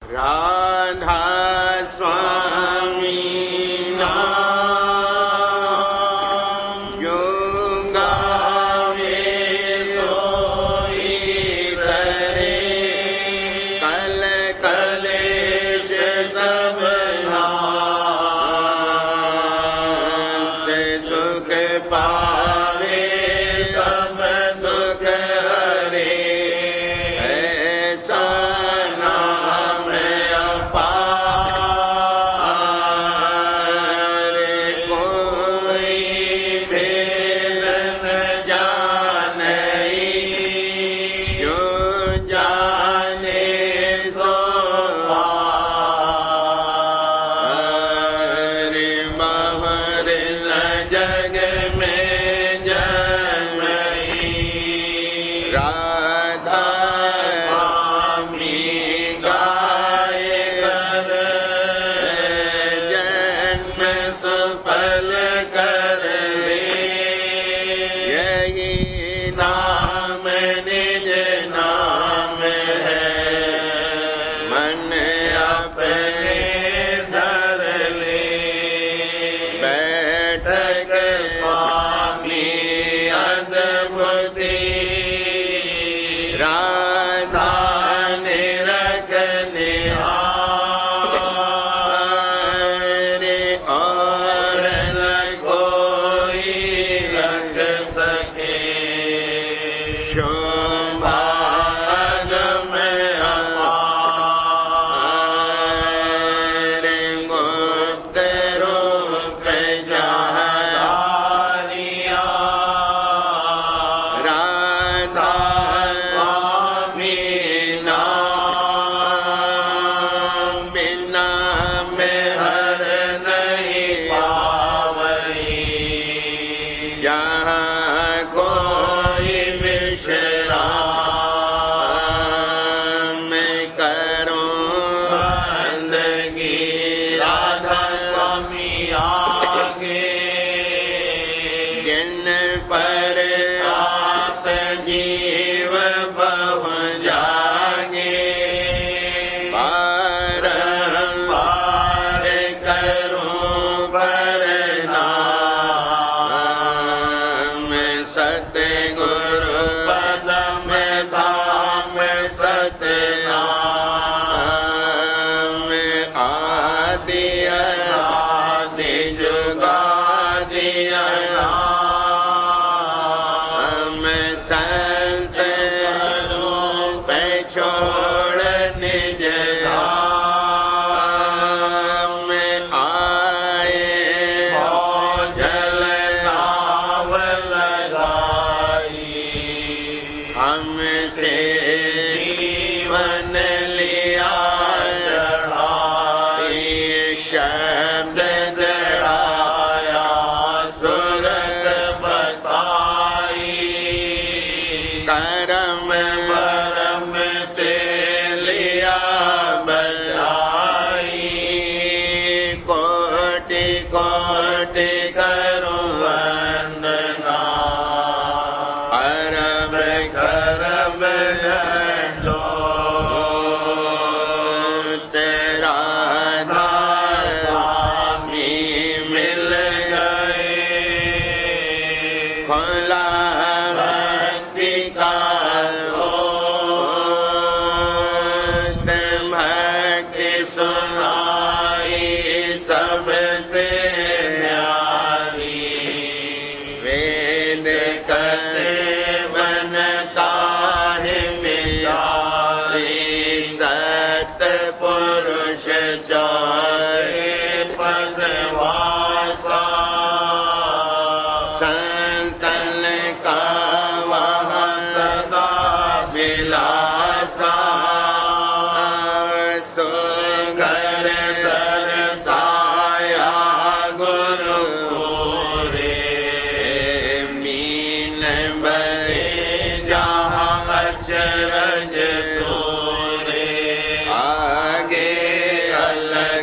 राधा स्वामी नाम जो गावे सोई तरे, कल कलेश सब नाश से सुख पावे सब दुख हरे। ऐसा नाम अपार कोई भेद न जानई, जो जाने सो हरि बाहर न जग में जन्मई। राधा स्वामी गाय कर जन्म सफल कर ले, यही नाम निज नाम है, मन अपने धर ले। बैठक स्वामी अद्भुति, राधा निरखने हारे, और न कोई रख सके। शोभागम अपार गुप्त रूप जहारिया, राधा स्वामी नाम बिना में हर नहीं पावई। जहाँ कोई विश्राम करूं बंदगी, राधा स्वामी आगे। जिन पर आप जीव बहु जागे, बारंबार करूं प्रणाम। सतगुरु पदम धाम सतनाम, आदि अनादि जुगादि नाम। संत स्वरूप छोड़ निज धाम आए, जल नाव लगाई। हमसे जीवन लिया चढ़ाई, शब्द दृढ़ाया सुरत बताई। करम परम से लिया बचाई, कोटि कोटि करूं वंदना। परम करम लो तेरा स्वामी मिल गए। खुला भक्ति का सोत, भक्ति सुनाई सबसे न्यारी। वेद कथे बनता है मिजारी, सतपुरुष चारे पदवासा। संतन का वहाँ सदा विलासा, सो घर दरसाया गुरु रे। मीन बरे जहाँ अचरज तोरे, आगे अलग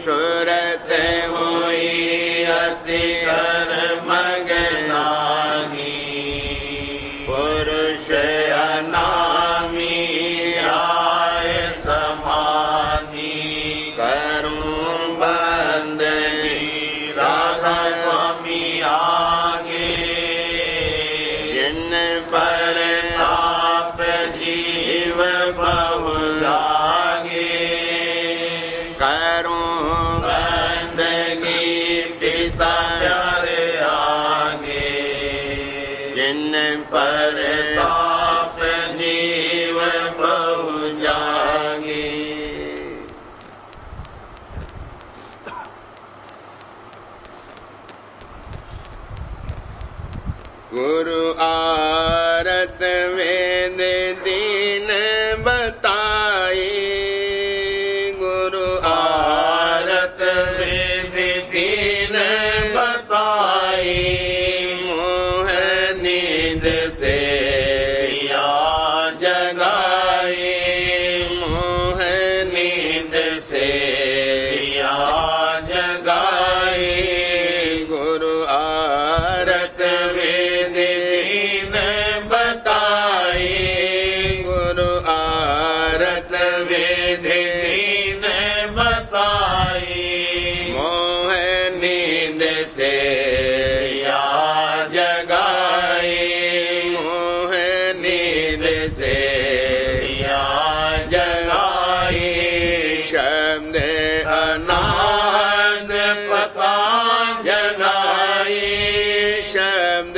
सुरत हुई अति मगनानी पुरुष अनामी आए समानी करूं बंदगी राधा स्वामी आगे जिन पर ताप जीव बहु जागे करूं बंदगी पिता प्यारे आगे जिन पर ताप जीव बहु जागे। गुरु आरत वेद दीन बताए गुरु आरत वेद दीन बताए मोह नींद से या जगाए मोह नींद से या जगाए गुरु आरत वेद दीन बताए गुरु आरत वेद दीन बताए मोह नींद से या जगाए मोह नींद से या जगाए शब्द अनाद पता जनाए शब्द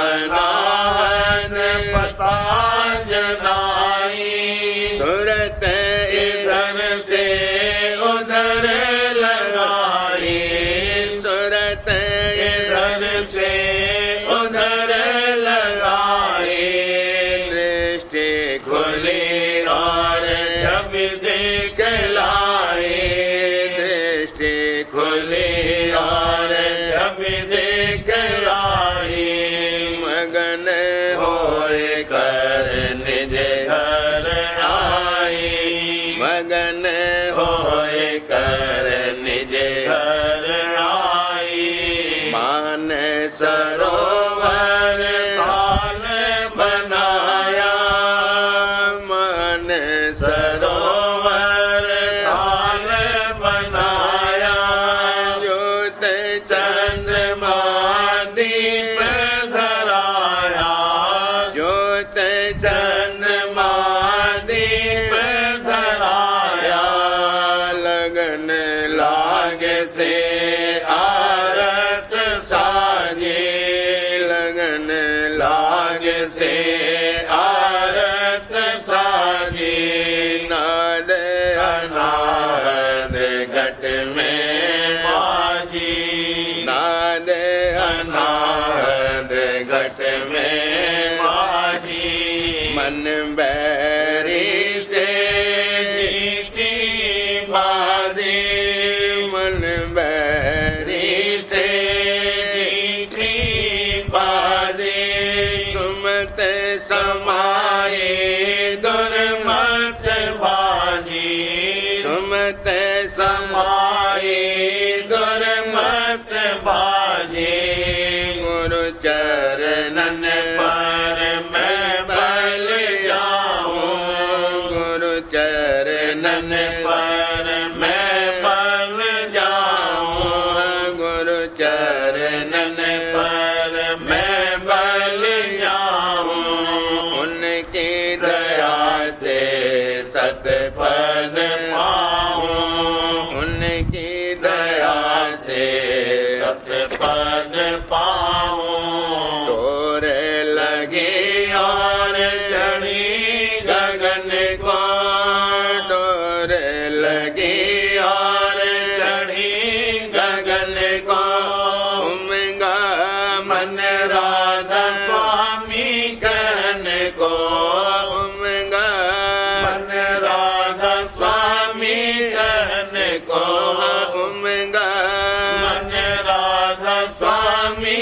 अनाद पता जनाए सुरत इधर से उधर लगाए सुरत इधर से उधर लगाए दृष्टि खुली और जब देख लाए दृष्टि खुली और जब देख लाए मगन होए कर निज घर आए मगन होए कर निज घर आए मान सरोवर ताल बनाया मान सरोवर ताल बनाया ज्योत चंद्रमा दीप धराया ज्योत चंद्रमा दीप धराया लगन लागे से आरत साजे लगन लागे से आरत साजे नाद अनाद घट में बाजी नाद अनाद घट में बाजी मन बैरी से जीती बाजी मन बैरी से जीती बाजी सुमत समाए दुर्मत बाजी सुमत समाए दुर्मत बाजी गुरु चरणन पर मैं बल जाऊं गुरु चरणन पर मैं बल जाऊं गुरु चरणन पर मैं बल जाऊं उनकी दया से सतपद पाऊं उनकी दया से सतपद पाऊं डोर लगी और चढ़ी गगन को डोर लगी और चढ़ी गगन को उमगा मन राधा स्वामी कहन को उमगा मन राधा स्वामी कहन को उमगा मन राधा स्वामी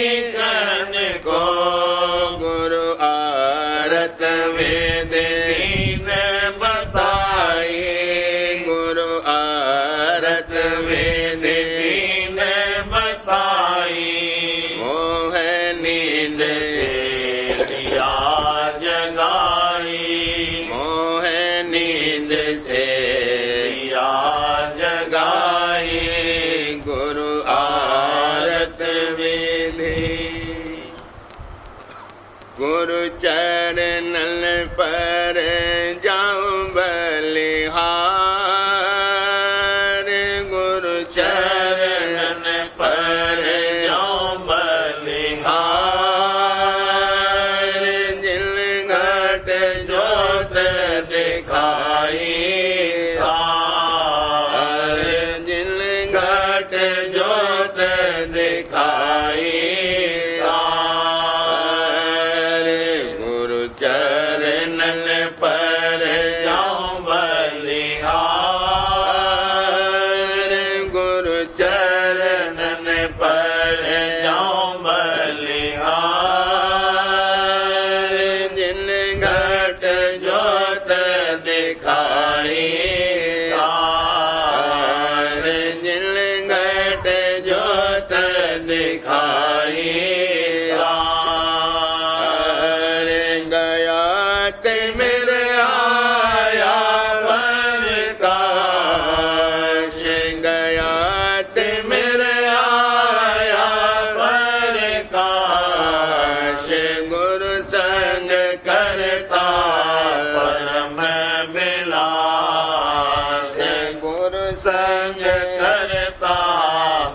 करता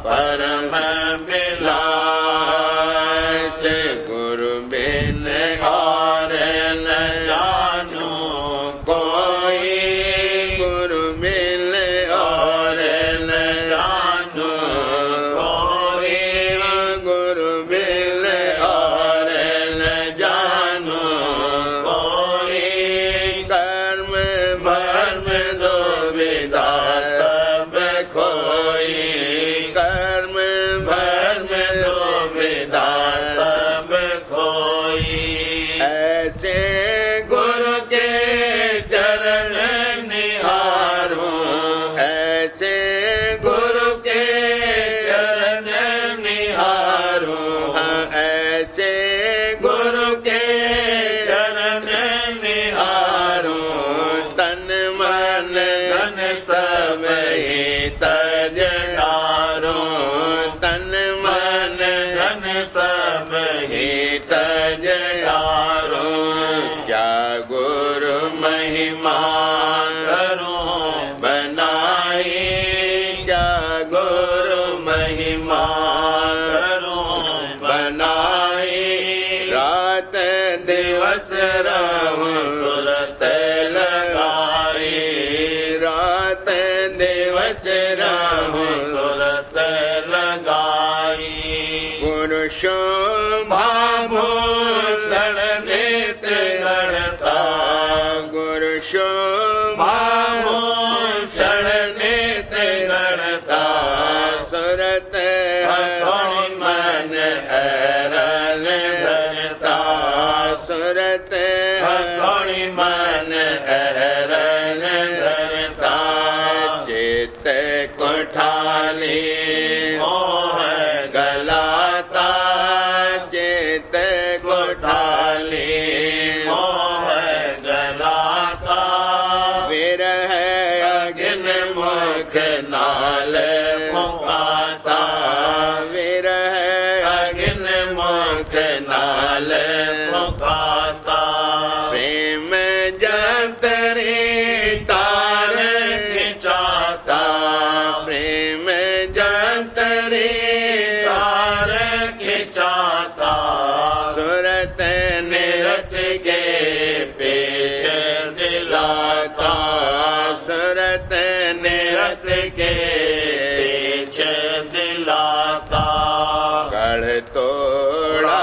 परम विलास गुरु बिन और न जानू कोई गुरु बिन और न जानू कोई गुरु बिन और न जानू कोई कर्म भर्म दो विदा सब खोई कर्म भर्म दो विदा सब खोई ऐसे गुरु के चरण निहारूं ऐसे गुरु के चरण निहारूं ऐसे गुरु के चरण निहारूं तन मन धन सब तज डारूं तन मन धन सब तज डारूं क्या गुरु महिमा करूं बनाई क्या गुरु महिमा करूं बनाई रात दिवस रहूं सुरत लगाई रात दिवस रहूं सुरत लगाई गुरु शोभा भूषण नित गणता गुरु शोभा भूषण नित गणता सुरत मन हरल धरता सुरत मन हरल धरता चित कोठाली मोह गलाता चित कोठाली मोह गलाता विरह अग्न मुख नाल मुकाता विरह अग्न मुख नाल मुकाता प्रेम जंतरे तार खिंचाता प्रेम जंतरे तार खिंचाता सुरत निरत के पेश दिलाता सुरत निरत के पेश दिलाता गढ़ तोड़ा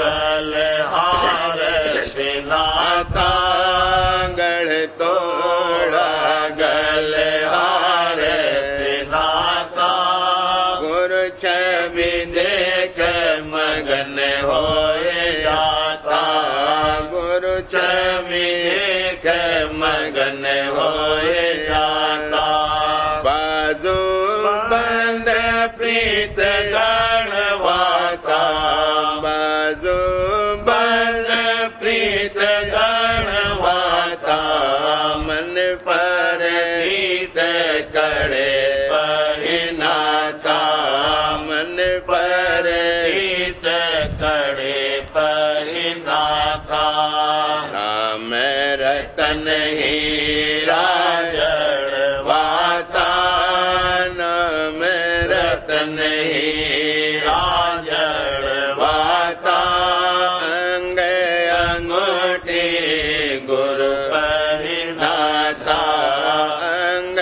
गल हार पिलाता गढ़ तोड़ा गल हार पिलाता गुरु छवि देख मगन होए जाता गुरु छवि देख मगन होए जाता बाजू बंद प्रीत गणवाता बाजू बंद प्रीत गणवाता मन पर प्रीत करे परिनाता मन पर प्रीत करे परिनाता राम रतन हीरा जड़वाता नाम रतन हीरा जड़वाता अंग अंगूठी गुरु परिनाता अंग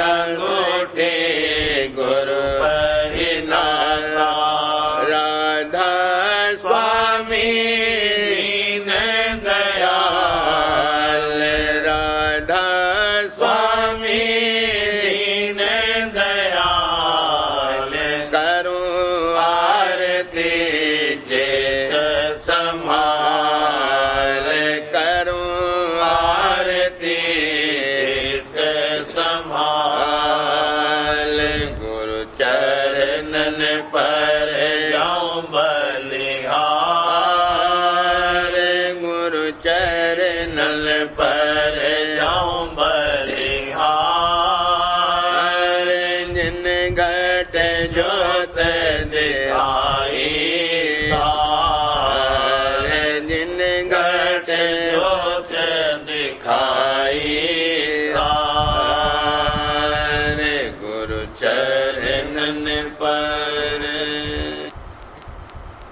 अंगूठी गुरु परिनाता राधा स्वामी दीन दयाल राधा स्वामी दीन दयाल करूं मन पर।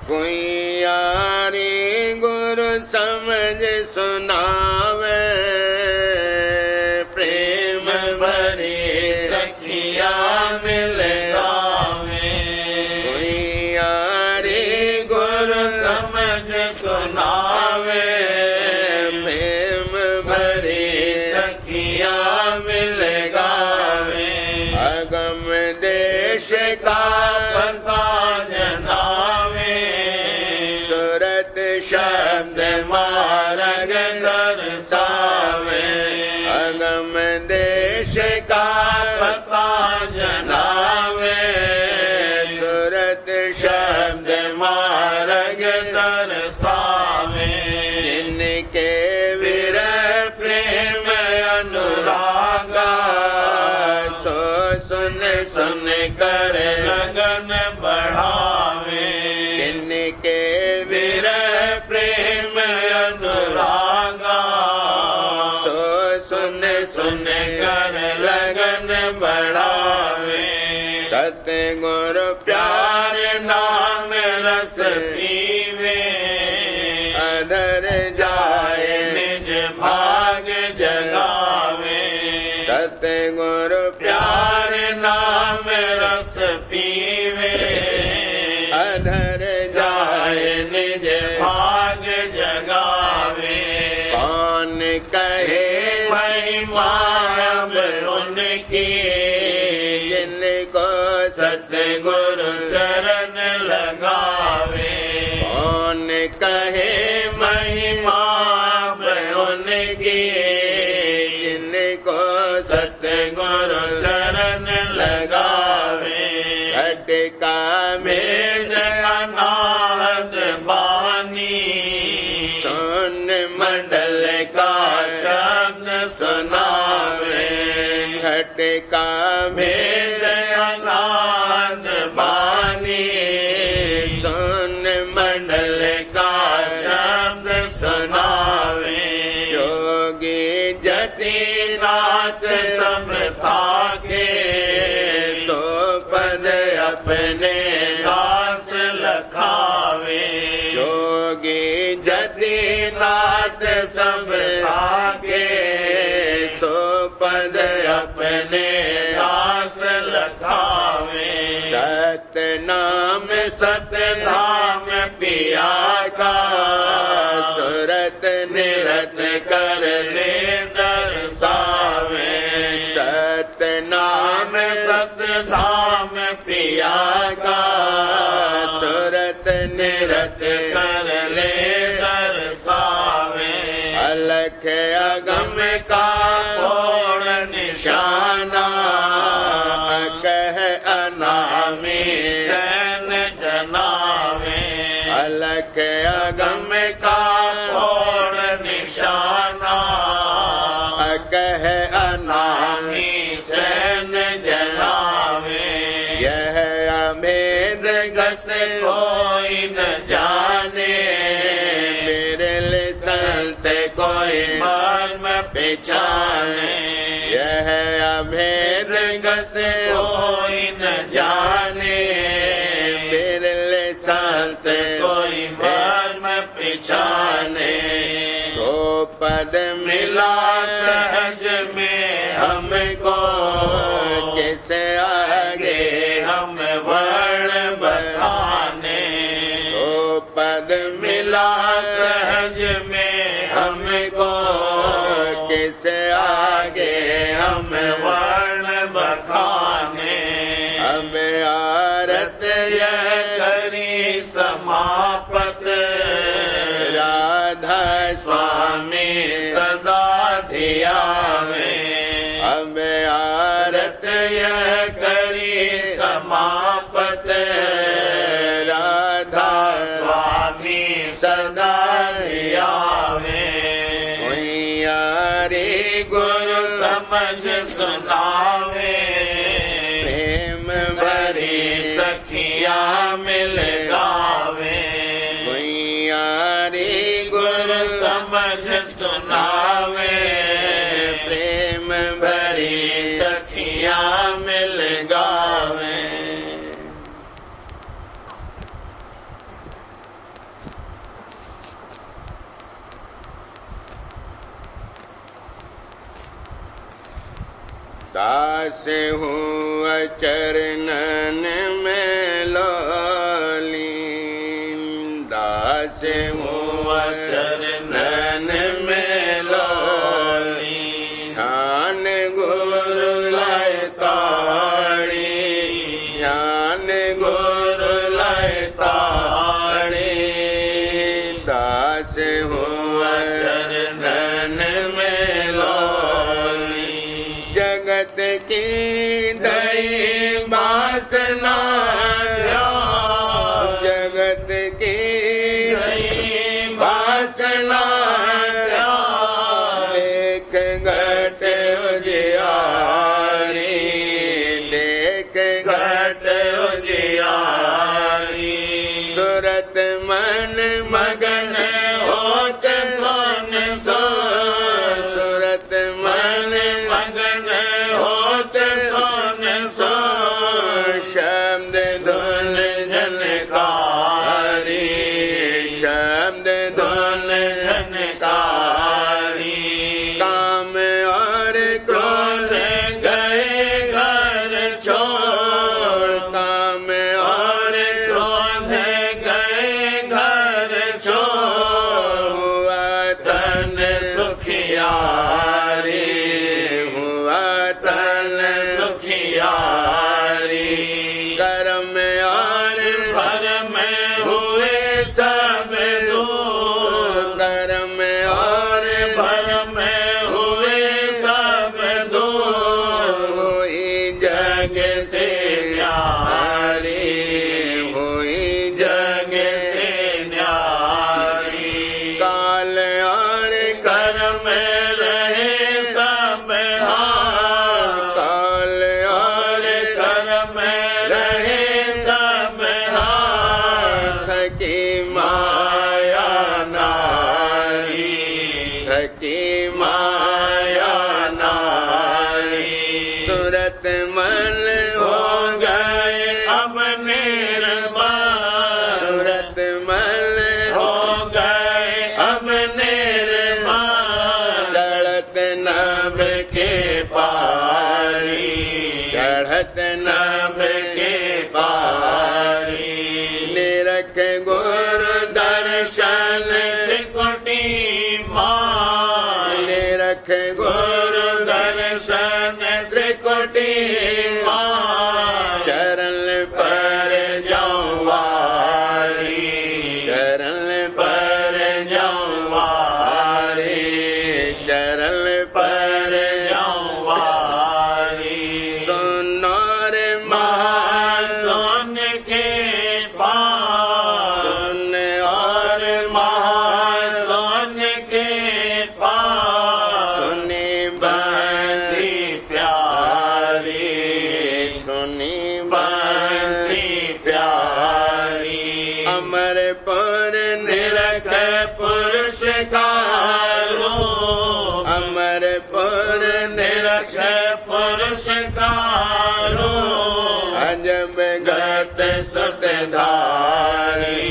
कोई यारी गुरु समझ सुनावे, प्रेम भरी सखिया मिल गावे। कोई यारी गुरु समझ सुनावे, प्रेम भरी सखिया मिल गावे। अगम देश का पता जनावे, सुरत शब्द मार्ग दर्शावे। अगम देश का पता जनावे, सुरत शब्द मार्ग दर्शावे। जिनके विरह प्रेम अनुरागा, सो सुन सुन कर लगन बढ़ावे। जिनके विरह प्रेम अनुरागा, सो सुन सुन कर लगन बढ़ावे। सतगुरु प्यार नाम रस पीवे, अधर जाए निज भाग जगावे। सतगुरु प्यार नाम रस पीवे, अधर जाए निज भाग जगावे। कौन कहे महिमा अब उनकी, जिनको सतगुरु चरण लगावे। कौन कहे महिमा अब उनकी, जिनको सतगुरु चरण लगावे। घटिका में अनाहत बानी, सोन मंडल का शब्द सुनावे। घटिका में अनाहत बानी, सोन मंडल का शब्द सुनावे। जोगी जतिनाथ सब थाके, सो पद अपने दास लखावे। जोगी जतिनाथ सब थाके, सो पद अपने दास लखावे। सतनाम सतनाम पिया का, सुरत निरत कर ले दर्शावे। सतनाम सतनाम पिया का, सुरत निरत कर ले दर्शावे। अलख अगम का पूर्ण निशाना, कह अनामी सैन जनावे। अलख अगम का पूर्ण निशाना, कह अनामी सैन जनावे। यह अभेद गत कोई न जाने, बिरल संत कोई मर्म पहचाने। यह अभेद गत कोई न जाने, बिरल संत कोई मर्म पहचाने। सो पद मिला सहज में हमको, किसे आगे हम वर्ण बखाने। सो पद मिला सहज में हमको, किसे आगे हम वर्ण बखाने। अब आरत यह करी समापत, राधा स्वामी सदा धियावे। अब आरत यह करी समापत, राधा स्वामी सदा धियावे। कोई यारी गुरु समझ सुनावे, प्रेम भरी सखिया मिल गावे। कोई यारी गुरु समझ सुनावे, प्रेम भरी सखिया मिल गावे। दास हुआ चरणन में लोली ध्यान गुरु लाए ताड़ी ध्यान गुरु लाए ताड़ी दास हुआ चरणन में लोली जगत की दई वासना जगत की दई वासना देख घट उजियारी देख घट उजियारी सुरत मन मगन होत सुन सो सुरत मन मगन होत सुन सो शब्द धुन झनकारी शब्द धुन झनकारी काम और क्रोध गए घर छोड़ काम और क्रोध गए घर छोड़ हुआ तन सुखियारी हुआ तन सुखियारी कर्म और भरम हुए सब दूर कर्म और भरम हुए सब दूर हुई जग से न्यारी हुई जग से न्यारी काल और कर्म रहे सब हार काल और कर्म रहे सब हार थकी माया नारी थकी माया नारी सुरत मन हो गए अब निर्मल सुरत मन हो गए अब निर्मल चढ़त नभ के पारी चढ़त नभ के पारी निरख गुरु दर्शन त्रिकुटी माय निरख गुरु दर्शन त्रिकुटी माय चरण पर जाऊं वारी चरण पर जाऊं वारी चरण पर जाऊं वारी सुनो रे महान सुन के पास सुन और महान सुन के पास सुनी बंसी प्यारी सुनी बंसी प्यारी अमरपुर निरख पुरुष का रूप अमरपुर निरख पुरुष का रूप अजब गत सुरत धारी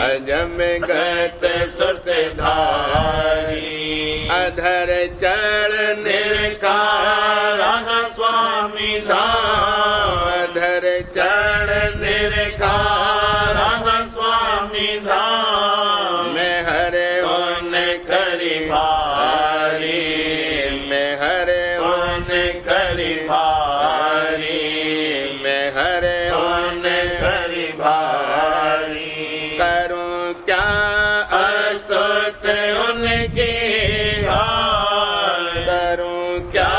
अजब गत सुरत धारी अधर चढ़ निरकार राधा स्वामी धाम अधर चढ़ निरकार राधा स्वामी धाम मैं हरे ओन करी भारी मैं हरे ओन करी भारी मैं हरे ओन करी भारी करूं क्या अस्तुत उनकी गाय करूं क्या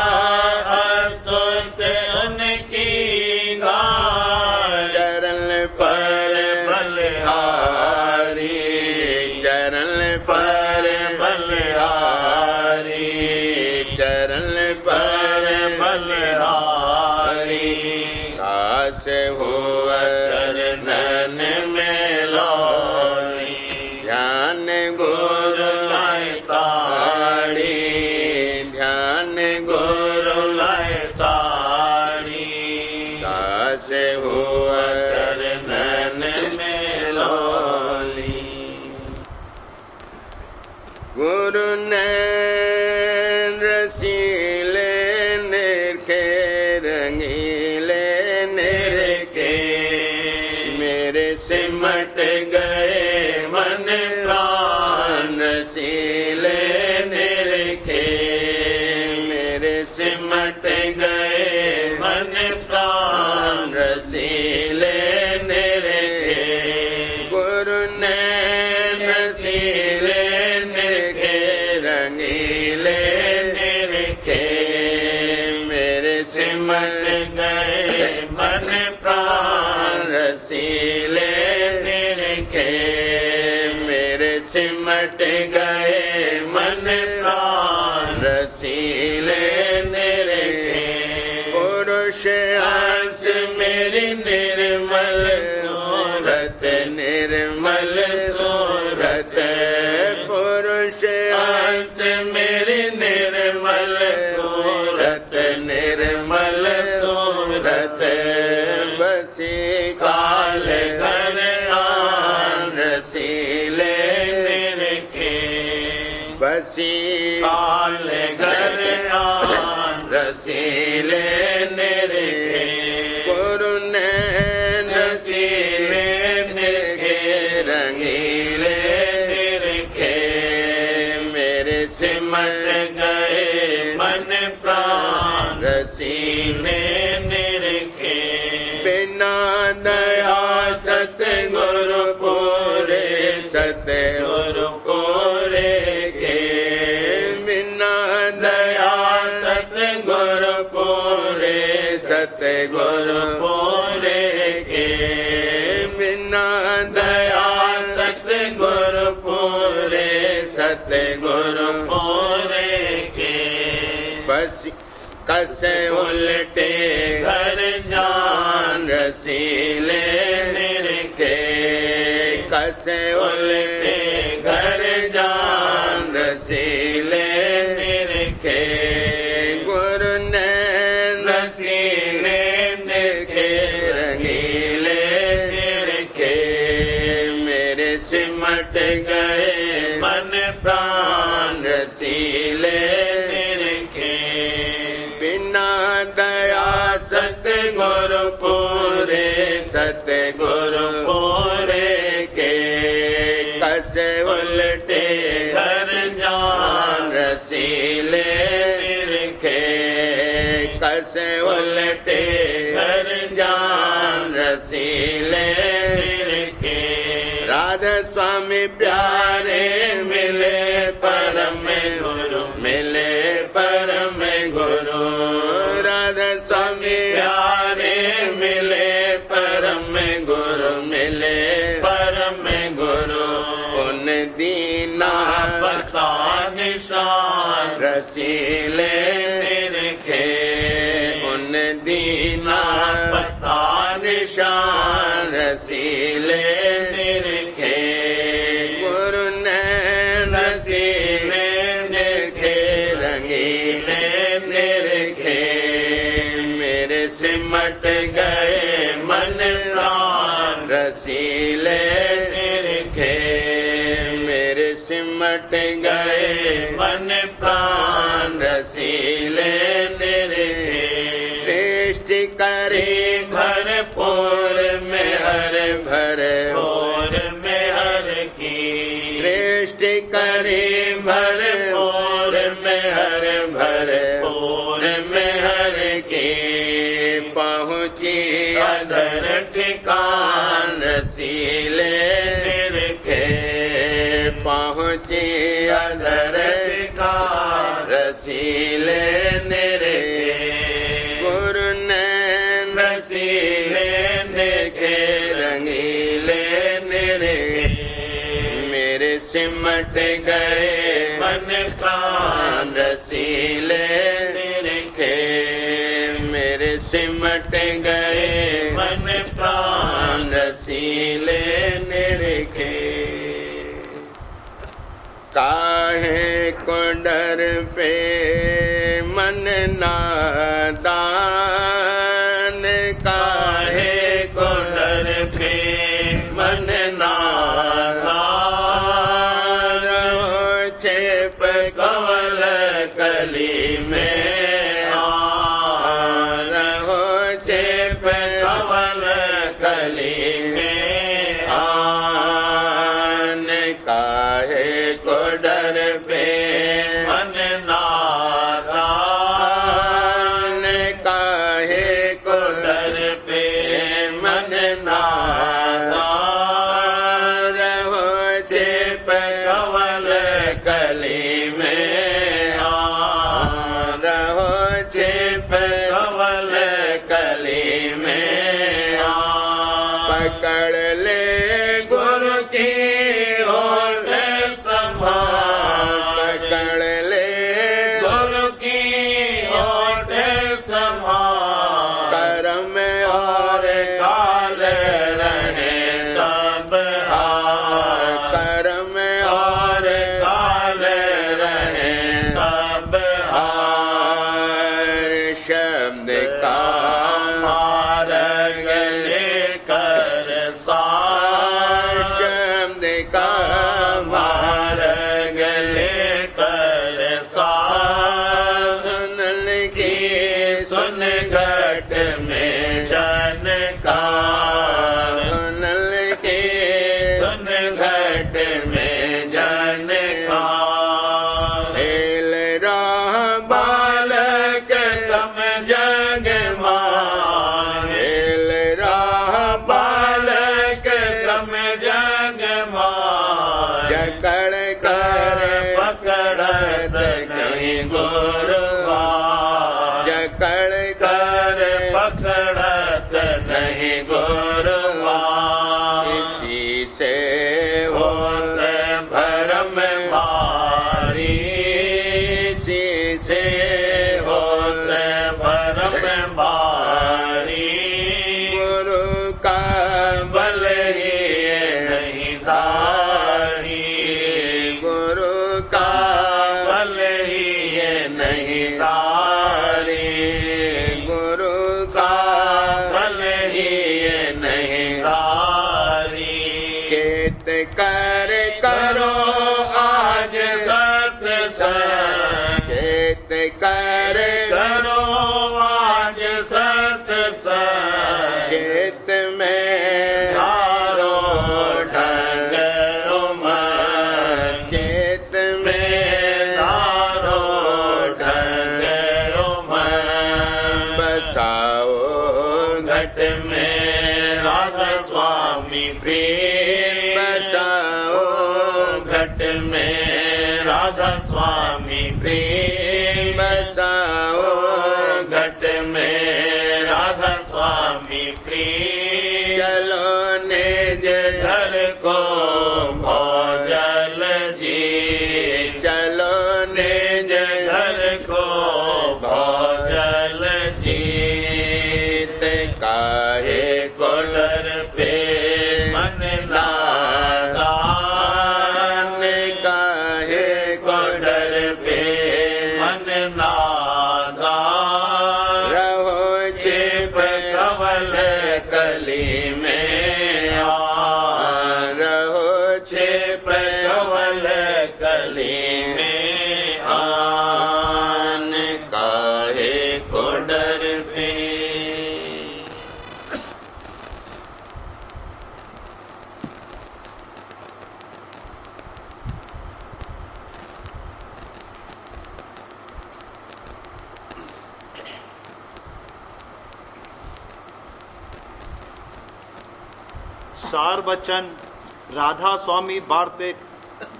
अस्तुत उनकी गाय चरण पर बलिहारी चरण पर बलिहारी चरण पर बलिहारी काश हुआ चरणन में लोली ध्यान गुरु लाए ताड़ी ध्यान गुरु लाए ताड़ी काश हुआ चरणन में लोली गुरु ने रसीले निरखे रंगीले निरखे मेरे सिमट गए मन रसीले निरखे मेरे सिमट गए मन प्राण रसीले निरखे पुरुष अंश मेरी निर्मल सूरत निर्मल सूरत पुरुष अंश मेरी निर्मल सूरत निर्मल सूरत बसी काल कर आन रसीले निरखे बसी काल कर आन रसीले निरखे गुरु नैन रसीले निरखे रंगीले निरखे मेरे सिमट गए मन प्राण रसीले निरखे बिना दया सतगुरु पूरे सतगुरु पूरे के बिना दया सतगुरु पूरे सतगुरु पूरे के बिना दया सतगुरु पूरे सतगुरु पूरे के बस कसे उल्टे घर जान रसीले निरखे कसे उल्टे घर जान रसीले निरखे गुरु नैन रसीले निरखे रंगीले निरखे मेरे सिमट गए मन प्राण रसीले निरखे बिना दया सतगुरु पूरे सतगुरु पूरे के कसे उल्टे घर जान रसीले निरखे कसे उल्टे घर जान रसीले निरखे राधा स्वामी प्यारे मिले परम गुरु मिले परम गुरु राधा स्वामी प्यारे मिले परम गुरु मिले परम गुरु उन दीना पता निशान रसीले निरखे उन दीना पता निशान रसीले निरखे गुरु नैन रसीले निरखे रंगीले निरखे मेरे सिमट गए मन प्राण रसीले निरखे मेरे सिमट गए मन प्राण रसीले निरखे दृष्टि करे भरपूर में हर भर भोर में हर की दृष्टि करे भरपूर में हर भर भोर में हर की पहुँची अधर ठिकान रसीले निरखे पहुँची अधर ठिकान रसीले निरखे गुरु नैन रसीले निरखे रंगीले निरखे मेरे सिमट गए मन प्राण रसीले निरखे मेरे सिमट गए मन प्राण रसीले निरखे काहे को डर पे मन नादान काहे को डर पे मन नादान रहो छेप कमल कली में रहो छेप कमल कली में आन काहे को डर पे मन नादान काहे को डर पे मन नादान रहो छेप कमल कली में रहो छेप कमल कली में पकड़ ले गुरु की होठ संभाल, पकड़ ले गुरु की होठ संभाल, कर्म और काले रहे सब हाल, कर्म और काले रहे सब हार शब्द का मार्ग लेकर सार, शब्द का मार्ग लेकर सार, धुनल की सुन घट में जनकार, धुनल की सुन घट में जनकार, खेल रहा बालक समझग मान, खेल रहा बालक समझग मान, जकड़ कर पकड़त नहीं गुरुवार, जकड़ कर पकड़त नहीं गुरुवार, इसी से होते भरम भारी, इसी से होते भरम भारी, गुरु का बल ही नहीं धारी, गुरु का बल ही नहीं धारी, गुरु का बल ही नहीं धारी, चेत कर करो आज सत्संग चेत कर करो आज सत्संग, चेत में धारो ढंग उमंग, चेत में धारो ढंग उमंग, बसाओ घट में राधा स्वामी प्रेम, बसाओ घट में राधा स्वामी प्रेम, बसाओ घट में राधा स्वामी प्रेम, चलो निज घर को भोजल जी, चलो निज घर को भोजल जीत काहे को डर पे मन नादान, काहे को डर पे मन नादान, रहो छिप कमल कली में आ, रहो छिप कमल कली में आन, काहे को डर पे। सार बचन राधा स्वामी वार्तिक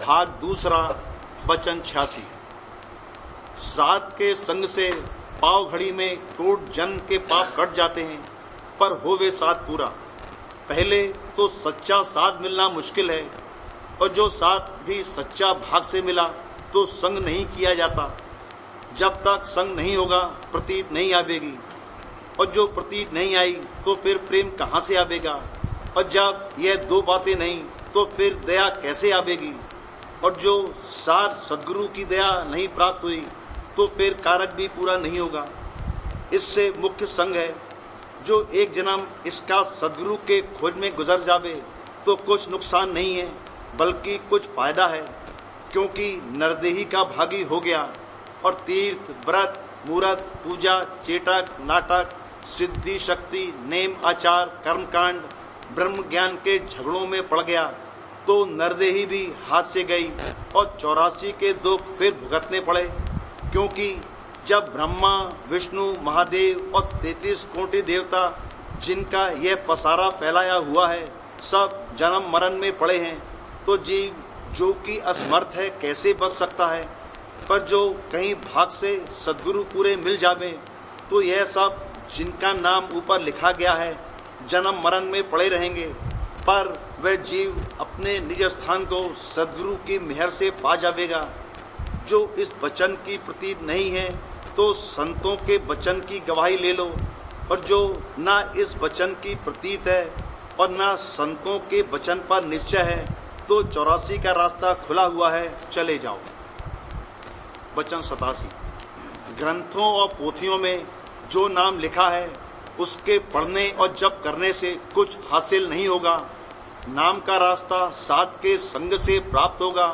भाग दूसरा बचन 86। साध के संग से पाव घड़ी में कोट जन्म के पाप कट जाते हैं, पर हो वे साध पूरा। पहले तो सच्चा साध मिलना मुश्किल है, और जो साध भी सच्चा भाग से मिला तो संग नहीं किया जाता। जब तक संग नहीं होगा प्रतीत नहीं आवेगी, और जो प्रतीत नहीं आई तो फिर प्रेम कहाँ से आवेगा। और जब यह दो बातें नहीं तो फिर दया कैसे आवेगी। और जो सार सद्गुरु की दया नहीं प्राप्त हुई तो फिर कारक भी पूरा नहीं होगा। इससे मुख्य संग है। जो एक जन्म इसका सद्गुरु के खोज में गुजर जावे तो कुछ नुकसान नहीं है, बल्कि कुछ फायदा है, क्योंकि नरदेही का भागी हो गया और तीर्थ, व्रत, मूरत, पूजा, चेटक, नाटक, सिद्धि, शक्ति, नेम, आचार, कर्मकांड, ब्रह्म ज्ञान के झगड़ों में पड़ गया तो नरदेही भी हाथ से गई और 84 के दुख फिर भुगतने पड़े। क्योंकि जब ब्रह्मा, विष्णु, महादेव और 33 कोटि देवता जिनका यह पसारा फैलाया हुआ है सब जन्म मरण में पड़े हैं, तो जीव जो कि असमर्थ है कैसे बच सकता है। पर जो कहीं भाग से सद्गुरु पूरे मिल जावे तो यह सब जिनका नाम ऊपर लिखा गया है जन्म मरण में पड़े रहेंगे पर वह जीव अपने निज स्थान को सद्गुरु की मेहर से पा जावेगा। जो इस वचन की प्रतीत नहीं है तो संतों के वचन की गवाही ले लो, और जो ना इस वचन की प्रतीत है और ना संतों के वचन पर निश्चय है तो 84 का रास्ता खुला हुआ है, चले जाओ। वचन 87। ग्रंथों और पोथियों में जो नाम लिखा है उसके पढ़ने और जप करने से कुछ हासिल नहीं होगा। नाम का रास्ता साध के संग से प्राप्त होगा,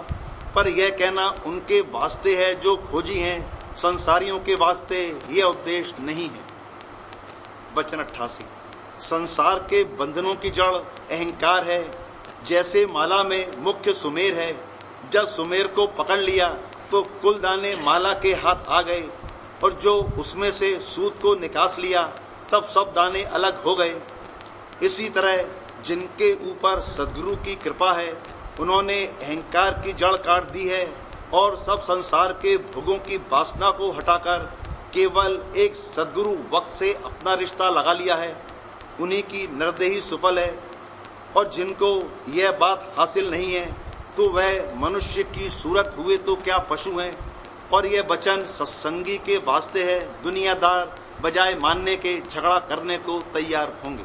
पर यह कहना उनके वास्ते है जो खोजी हैं, संसारियों के वास्ते यह उद्देश्य नहीं है। वचन 88। संसार के बंधनों की जड़ अहंकार है। जैसे माला में मुख्य सुमेर है, जब सुमेर को पकड़ लिया तो कुल दाने माला के हाथ आ गए, और जो उसमें से सूत को निकास लिया तब सब दाने अलग हो गए। इसी तरह जिनके ऊपर सद्गुरु की कृपा है उन्होंने अहंकार की जड़ काट दी है और सब संसार के भोगों की वासना को हटाकर केवल एक सद्गुरु वक्त से अपना रिश्ता लगा लिया है। उन्हीं की निर्देही सुफल है। और जिनको यह बात हासिल नहीं है तो वह मनुष्य की सूरत हुए तो क्या पशु हैं। और यह वचन सत्संगी के वास्ते है, दुनियादार बजाय मानने के झगड़ा करने को तैयार होंगे।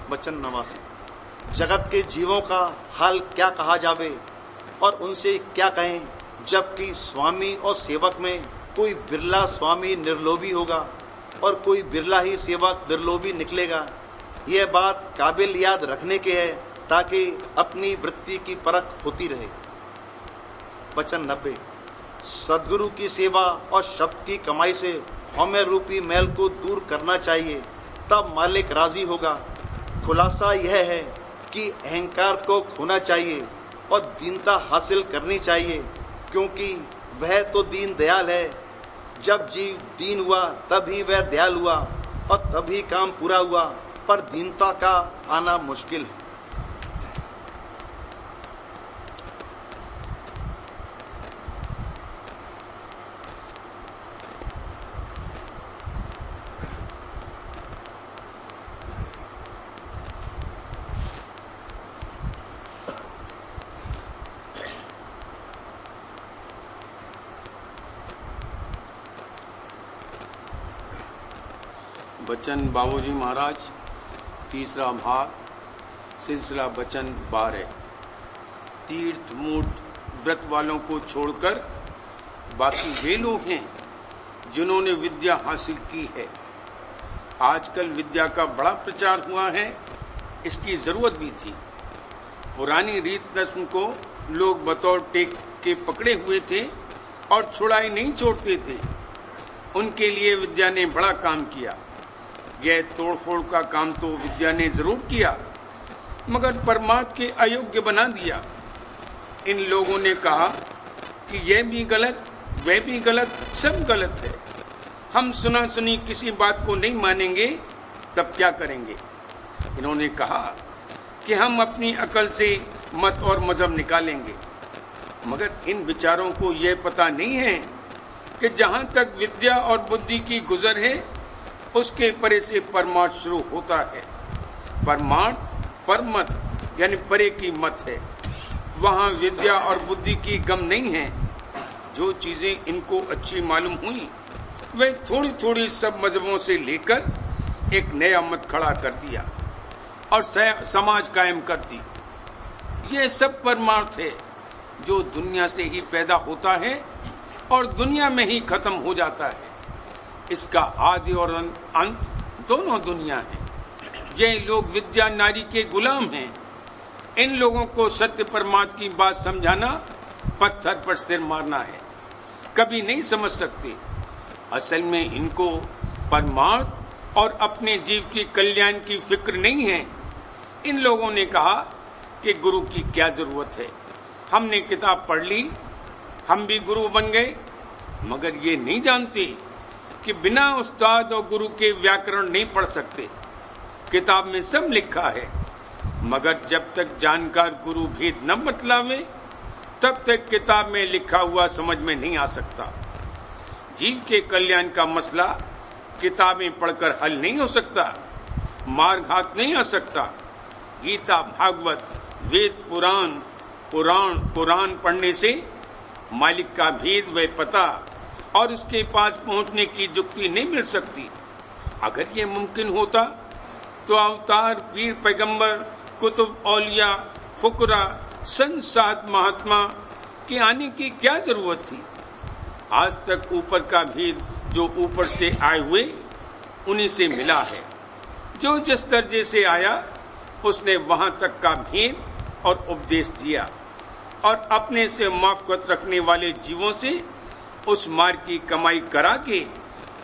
वचन 89। जगत के जीवों का हाल क्या कहा जावे और उनसे क्या कहें, जबकि स्वामी और सेवक में कोई बिरला स्वामी निर्लोभी होगा और कोई बिरला ही सेवक निर्लोभी निकलेगा। यह बात काबिल याद रखने के है ताकि अपनी वृत्ति की परख होती रहे। वचन 90। सद्गुरु की सेवा और शब्द की कमाई से हौमे रूपी मैल को दूर करना चाहिए, तब मालिक राजी होगा। खुलासा यह है कि अहंकार को खोना चाहिए और दीनता हासिल करनी चाहिए, क्योंकि वह तो दीन दयाल है। जब जीव दीन हुआ तभी वह दयाल हुआ और तभी काम पूरा हुआ, पर दीनता का आना मुश्किल है। वचन बाबूजी महाराज, तीसरा भाग, सिलसिला वचन 12। तीर्थ मूठ व्रत वालों को छोड़कर बाकी वे लोग हैं जिन्होंने विद्या हासिल की है। आजकल विद्या का बड़ा प्रचार हुआ है, इसकी जरूरत भी थी। पुरानी रीत रस्म को लोग बतौर टेक के पकड़े हुए थे और छुड़ाई नहीं छोड़ते थे। उनके लिए विद्या ने बड़ा काम किया। यह तोड़फोड़ का काम तो विद्या ने जरूर किया, मगर परमात्मा के अयोग्य बना दिया। इन लोगों ने कहा कि यह भी गलत, वह भी गलत, सब गलत है। हम सुना सुनी किसी बात को नहीं मानेंगे, तब क्या करेंगे। इन्होंने कहा कि हम अपनी अकल से मत और मजहब निकालेंगे, मगर इन विचारों को यह पता नहीं है कि जहां तक विद्या और बुद्धि की गुजर है उसके परे से परमार्थ शुरू होता है। परमार्थ परमत यानी परे की मत है। वहां विद्या और बुद्धि की गम नहीं है। जो चीजें इनको अच्छी मालूम हुई वे थोड़ी थोड़ी सब मजहबों से लेकर एक नया मत खड़ा कर दिया और समाज कायम कर दी। ये सब परमार्थ है जो दुनिया से ही पैदा होता है और दुनिया में ही खत्म हो जाता है। इसका आदि और अंत दोनों दुनिया है। ये लोग विद्या नारी के गुलाम हैं। इन लोगों को सत्य परमात्मा की बात समझाना पत्थर पर सिर मारना है, कभी नहीं समझ सकते। असल में इनको परमार्थ और अपने जीव की कल्याण की फिक्र नहीं है। इन लोगों ने कहा कि गुरु की क्या जरूरत है, हमने किताब पढ़ ली, हम भी गुरु बन गए, मगर ये नहीं जानते कि बिना उस्ताद और गुरु के व्याकरण नहीं पढ़ सकते। किताब में सब लिखा है, मगर जब तक जानकार गुरु भेद न बतलावे तब तक किताब में लिखा हुआ समझ में नहीं आ सकता। जीव के कल्याण का मसला किताबें पढ़कर हल नहीं हो सकता, मार्ग हाथ नहीं आ सकता। गीता, भागवत, वेद, पुराण पढ़ने से मालिक का भेद व पता और उसके पास पहुंचने की युक्ति नहीं मिल सकती। अगर ये मुमकिन होता तो अवतार, पीर, पैगंबर, कुतुब, औलिया, फुकरा, संत, साध, महात्मा के आने की क्या जरूरत थी। आज तक ऊपर का भेद जो ऊपर से आए हुए उन्हीं से मिला है। जो जिस दर्जे से आया उसने वहां तक का भेद और उपदेश दिया और अपने से मुआफ़क़त रखने वाले जीवों से उस मार्ग की कमाई करा के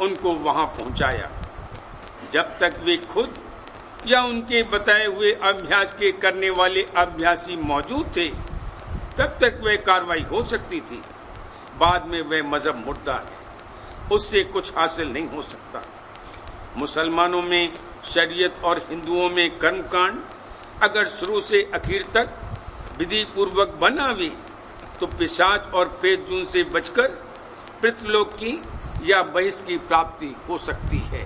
उनको वहां पहुंचाया। जब तक वे खुद या उनके बताए हुए अभ्यास के करने वाले अभ्यासी मौजूद थे तब तक वह कार्रवाई हो सकती थी। बाद में वह मजहब मुर्दा है, उससे कुछ हासिल नहीं हो सकता। मुसलमानों में शरीयत और हिंदुओं में कर्मकांड अगर शुरू से आखिर तक विधि पूर्वक बनावे तो पिशाच और प्रेत जून से बचकर पृथ्वीलोक की या बहिष्ठ की प्राप्ति हो सकती है।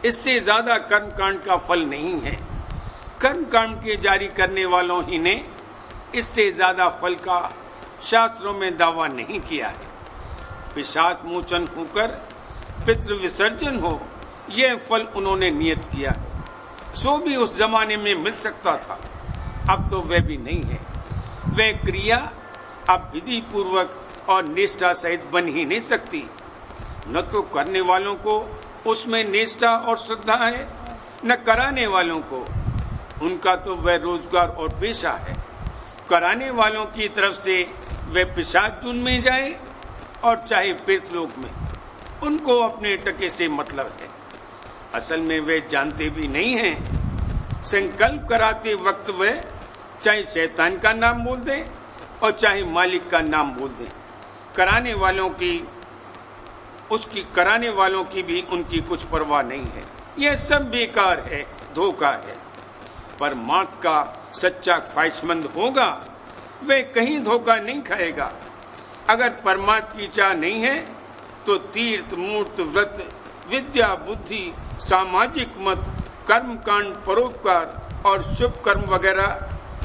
इससे ज्यादा कर्मकांड का फल नहीं है। कर्मकांड के जारी करने वालों ही ने इससे ज्यादा फल का शास्त्रों में दावा नहीं किया है। पिशाच मोचन होकर पितृ विसर्जन हो, यह फल उन्होंने नियत किया है। सो भी उस जमाने में मिल सकता था, अब तो वह भी नहीं है। वह क्रिया अब विधि पूर्वक और निष्ठा सहित बन ही नहीं सकती। न तो करने वालों को उसमें निष्ठा और श्रद्धा है, न कराने वालों को। उनका तो वह रोजगार और पेशा है। कराने वालों की तरफ से वे पिशाच जून में जाए और चाहे पृथ्वीलोक में, उनको अपने टके से मतलब है। असल में वे जानते भी नहीं हैं। संकल्प कराते वक्त वे चाहे शैतान का नाम बोल दें और चाहे मालिक का नाम बोल दें, कराने वालों की भी उनकी कुछ परवाह नहीं है। यह सब बेकार है, धोखा है। परमात्मा का सच्चा ख्वाहिशमंद होगा वह कहीं धोखा नहीं खाएगा। अगर परमात्मा की चाह नहीं है तो तीर्थ, मूर्त, व्रत, विद्या, बुद्धि, सामाजिक मत, कर्मकांड, परोपकार और शुभ कर्म वगैरह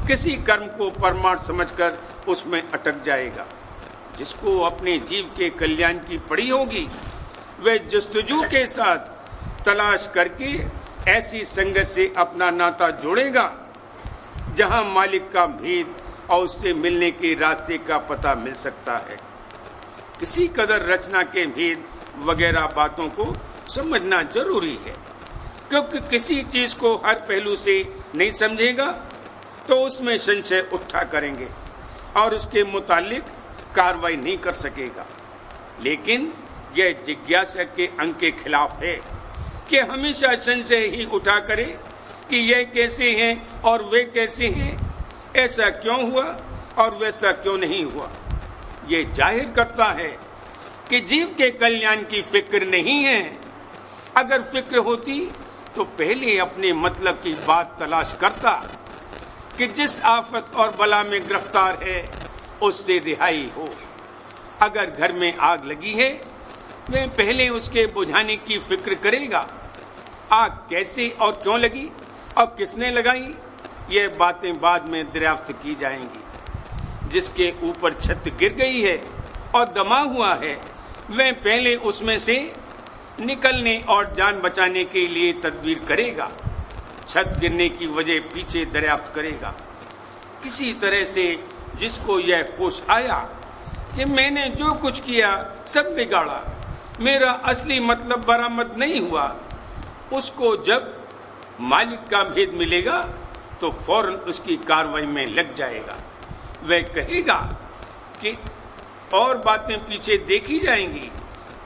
किसी कर्म को परमार्थ समझकर उसमें अटक जाएगा। जिसको अपने जीव के कल्याण की पड़ी होगी वह जस्तजू के साथ तलाश करके ऐसी संगत से अपना नाता जोड़ेगा जहां मालिक का भेद और उससे मिलने के रास्ते का पता मिल सकता है। किसी कदर रचना के भेद वगैरह बातों को समझना जरूरी है, क्योंकि किसी चीज को हर पहलू से नहीं समझेगा तो उसमें संशय उठा करेंगे और उसके मुतालिक कार्रवाई नहीं कर सकेगा। लेकिन यह जिज्ञासा के अंग के खिलाफ है कि हमेशा संशय ही उठा करे कि यह कैसे हैं और वे कैसे हैं, ऐसा क्यों हुआ और वैसा क्यों नहीं हुआ। यह जाहिर करता है कि जीव के कल्याण की फिक्र नहीं है। अगर फिक्र होती तो पहले अपने मतलब की बात तलाश करता कि जिस आफत और बला में गिरफ्तार है उससे रिहाई हो। अगर घर में आग लगी है वह पहले उसके बुझाने की फिक्र करेगा। आग कैसे और क्यों लगी और किसने लगाई, यह बातें बाद में दरियाफ्त की जाएंगी। जिसके ऊपर छत गिर गई है और दमा हुआ है वह पहले उसमें से निकलने और जान बचाने के लिए तदबीर करेगा। छत गिरने की वजह पीछे दरियाफ्त करेगा। किसी तरह से जिसको यह होश आया कि मैंने जो कुछ किया सब बिगाड़ा, मेरा असली मतलब बरामद नहीं हुआ, उसको जब मालिक का भेद मिलेगा तो फौरन उसकी कार्रवाई में लग जाएगा। वह कहेगा कि और बातें पीछे देखी जाएंगी,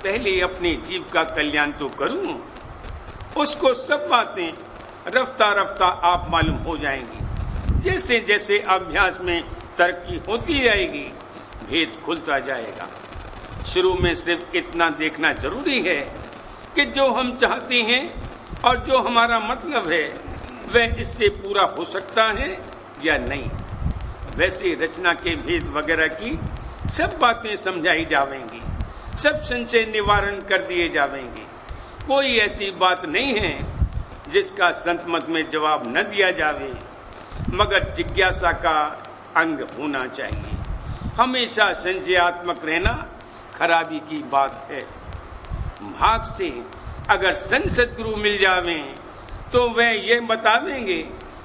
पहले अपने जीव का कल्याण तो करूं। उसको सब बातें रफ्ता रफ्ता आप मालूम हो जाएंगी। जैसे जैसे अभ्यास में तरक्की होती जाएगी भेद खुलता जाएगा। शुरू में सिर्फ इतना देखना जरूरी है कि जो हम चाहते हैं और जो हमारा मतलब है वह इससे पूरा हो सकता है या नहीं। वैसे रचना के भेद वगैरह की सब बातें समझाई जावेंगी, सब संशय निवारण कर दिए जावेंगे। कोई ऐसी बात नहीं है जिसका संत मत में जवाब न दिया जावे। मगर जिज्ञासा का अंग होना चाहिए। हमेशा संशयात्मक रहना खराबी की बात है। भाग से अगर संसद गुरु मिल जावे तो वह ये बतावेंगे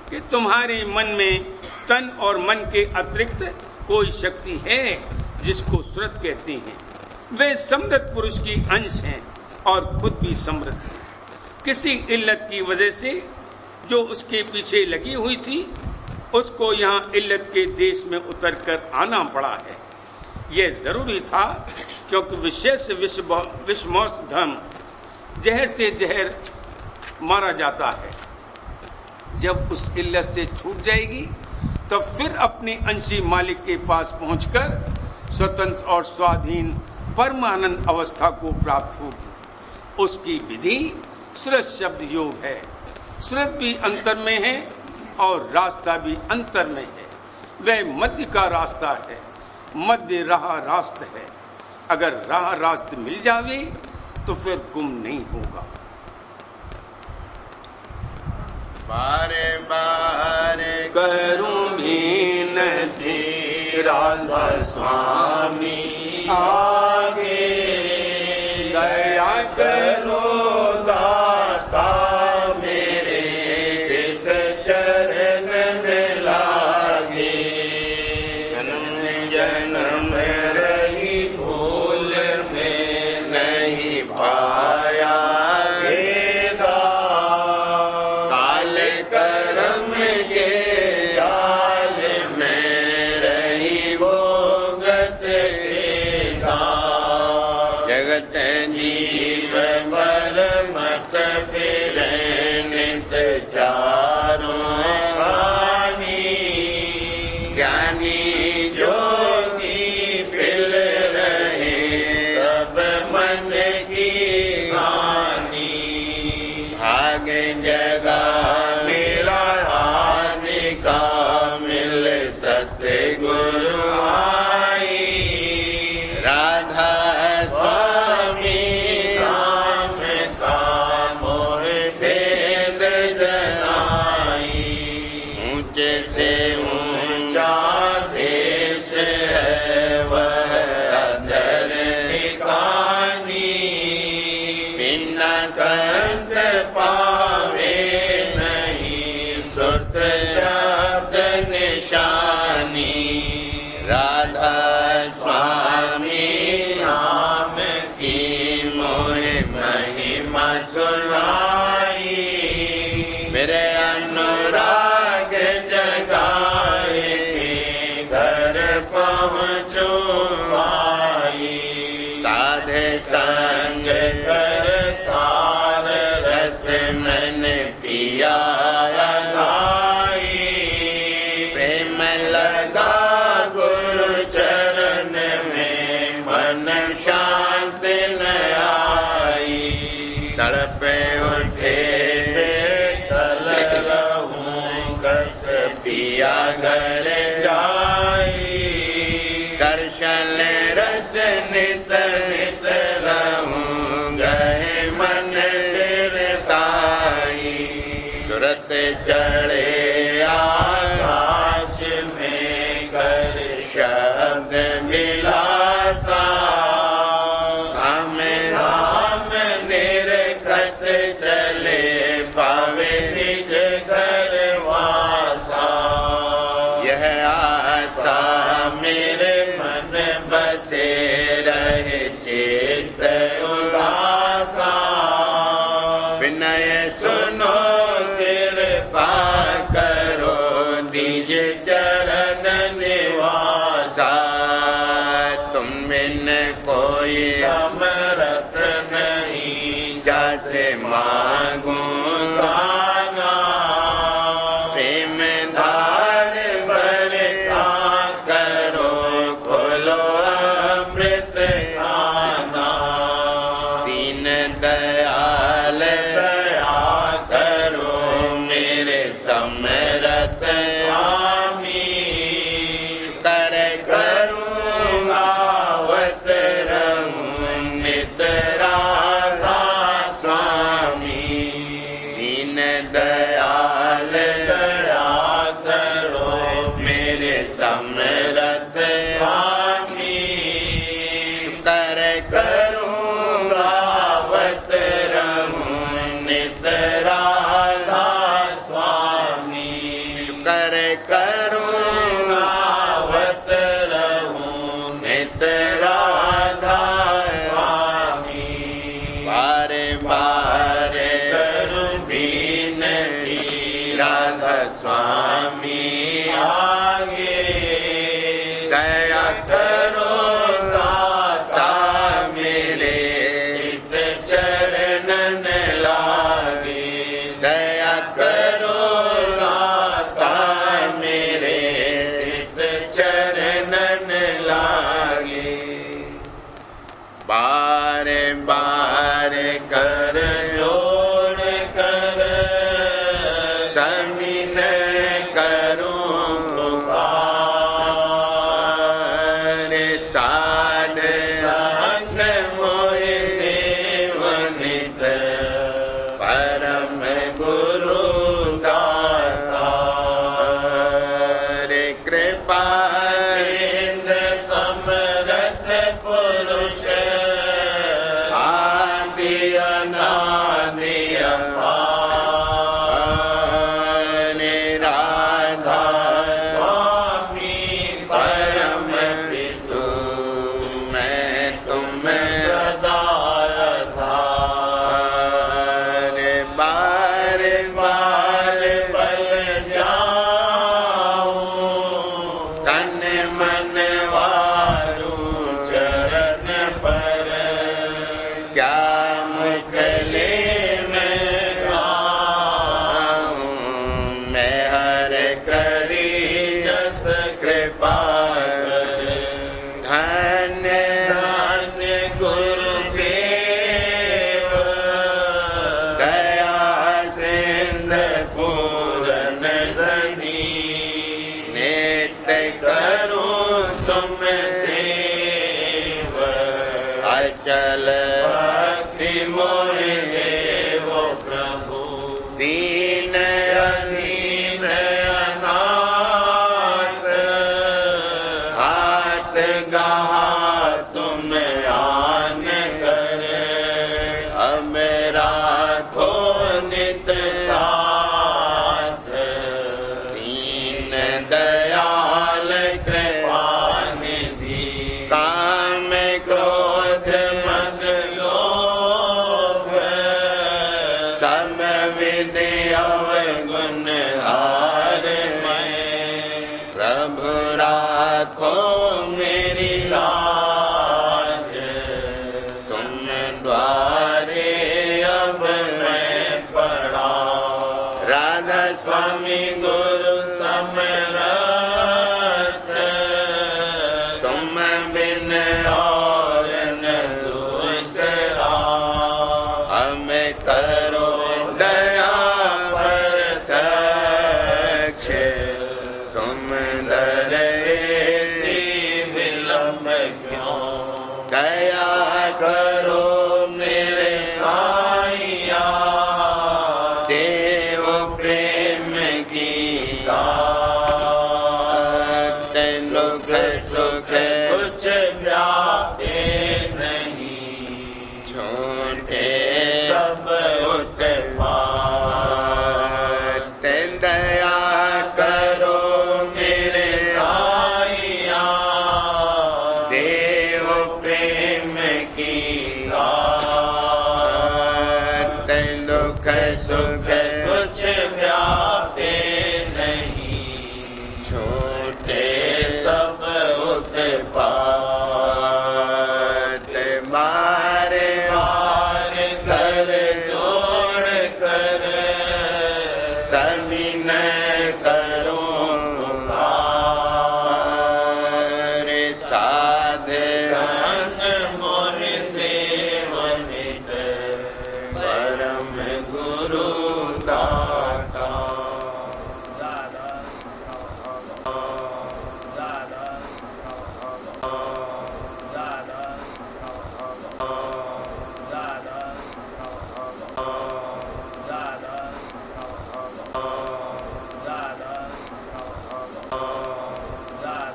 कि तुम्हारे मन में तन और मन के अतिरिक्त कोई शक्ति है जिसको सुरत कहते हैं। वे समृद्ध पुरुष की अंश हैं और खुद भी समृद्ध हैं। किसी इल्लत की वजह से जो उसके पीछे लगी हुई थी उसको यहाँ इल्लत के देश में उतर कर आना पड़ा है। यह जरूरी था क्योंकि विशेष विषमौसम जहर से जहर मारा जाता है। जब उस इल्लत से छूट जाएगी तब फिर अपने अंशी मालिक के पास पहुंचकर स्वतंत्र और स्वाधीन परमानंद अवस्था को प्राप्त होगी। उसकी विधि श्रुत शब्द योग है। श्रुत भी अंतर में है और रास्ता भी अंतर में है। वह मध्य का रास्ता है। मध्य राह रास्त है। अगर राह रास्त मिल जावे तो फिर गुम नहीं होगा। बारे बारे करूं विनती राधा स्वामी आगे, दया करो दाता मेरे चित चरण में लागे। जन्म जन्म रही भूल में नहीं पाया वेदा, काल कर्म के जाल में रही भोगत देता। जगत जीव पर मत फिरे नित चारों हानि। ज्ञानी जोगी पिल रहे सब मन की हानि। भाग जगा मेरा आदि का मिल सतगुरु आई। राधा स्वामी नाम का मोह भेद जनाई। ऊंचे से ऊंचा देश है वह अधर ठिकानी। बिना संत पावे नहीं सुरत शब्द निशानी। राधा स्वामी नाम की मोह महिमा सुनाई। मेरे अनुराग जगाए घर पहुँचो आई। साधे संग कर सार रस मन पिया लाई। प्रेम लगा गुरु चरण में मन शांत न आई। तड़प उठे तल रहूं कस पिया घर जाई। दर्शन रस नित नित रहूं गहे मन फिरताई। सुरत चढ़े आकाश में कर शब्द विलासा। धाम धाम निरखत चले पावे निज घर वासा। यह आशा मेरे मन बसे रहे चित्त उदासा। विनय सुनो कृपा करो दीज चरण निवासा। तुम बिन कोई समरथ नहीं जैसे मांगूं गाना। प्रेम धार बरता करो कर करुणावत रहूं नित राधा स्वामी बारे बारे करूं विनती राधा स्वामी आगे दया करो दाता मेरे चित चरणन लागे दया करो दाता मेरे चित चरणन लागे बारे बारे कर जोड़ कर समिन करूं पुकार साध संग मोहि देव नित परम गुरु दाता रे कृपा सिंधु समरथ पुरुष आदि अनादि अपार राधा स्वामी परम पितु मैं तुम सदा आधार बार बार बल जाऊं तन मन वारूं चरण पर क्या मुखले में गाऊं मैं हर करी जस कृपा कर धन्य धन्य गुरुदेव दया सिंधु पूरन धनी नित्य करूं तुम सेव अचल भक्ति मोहि देवो प्रभु दीन अधीन अनाथ हाथ गहा तुम आन कर अब राखो नित साथ दीन दयाल कृपा निधि काम क्रोध मद लोभ सम विधि अवगुण हार मैं प्रभु राखो मेरी लाज तुम द्वारे अब मैं पड़ा राधा स्वामी गुरु समरा